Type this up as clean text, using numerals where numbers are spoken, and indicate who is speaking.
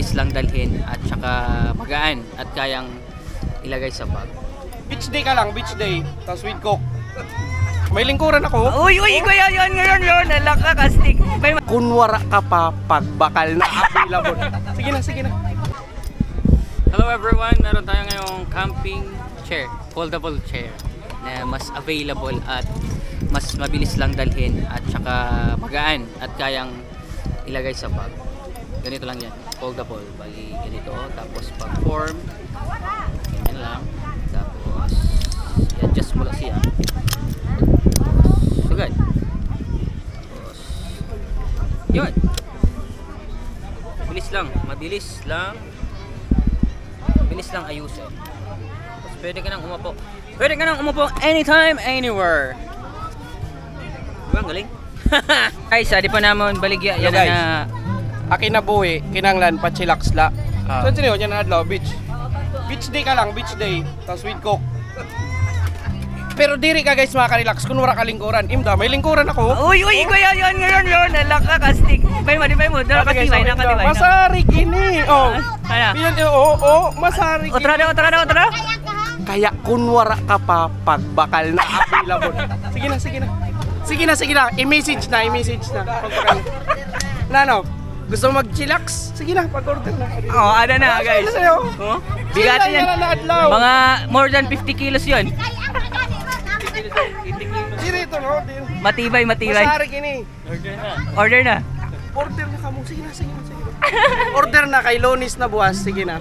Speaker 1: mabilis lang dalhin at saka magaan at kayang ilagay sa bag.
Speaker 2: Beach day ka lang, beach day. Tapos with coke. May lingkuran ako.
Speaker 1: Uy, kuya, yun, nalaka kastig.
Speaker 2: Kunwara ka pa pag bakal na available. Sige na.
Speaker 1: Hello everyone, meron tayo ngayong camping chair, foldable chair na mas available at mas mabilis lang dalhin at saka magaan at kayang ilagay sa bag. Ganito lang yan, foldable, bali ganito, tapos pag form, ganyan lang, tapos i-adjust mo lang siya. Sugad. Tapos, yun. Mabilis lang ayusin. Tapos pwede ka nang umupo anytime, anywhere. Diba, ang galing? Guys, di pa naman baligya.
Speaker 2: Hello,
Speaker 1: Yan
Speaker 2: guys.
Speaker 1: na.
Speaker 2: Akin na buhi, kinanglan, pachilaksla. Saan sino yun? Yan na adlaw, beach. Beach day ka lang, beach day. Tapos with coke. Pero diri ka guys makaka-relax kung wala ka lingkuran. Imda, may lingkuran ako.
Speaker 1: Uy, kuya, yun, nalaka kastig. Di mo, dala kasibay na.
Speaker 2: Masarik ini. Oh.
Speaker 1: Ano?
Speaker 2: Yan, masarik.
Speaker 1: Otra.
Speaker 2: Kaya kunwara ka pa pag bakal na available. Sige na. I-message na. Pagpakal. Nano, gusto mo mag-chillax? Sige na, pag-order na.
Speaker 1: Oh, ano na guys. Oh? Bigatin yan. Mga more than 50 kilos yun.
Speaker 2: Dito, no?
Speaker 1: Matibay.
Speaker 2: Masarik ini.
Speaker 1: Order na.
Speaker 2: Order na ka mo. Sige na. Order na kay Lonis na buwas. Sige na.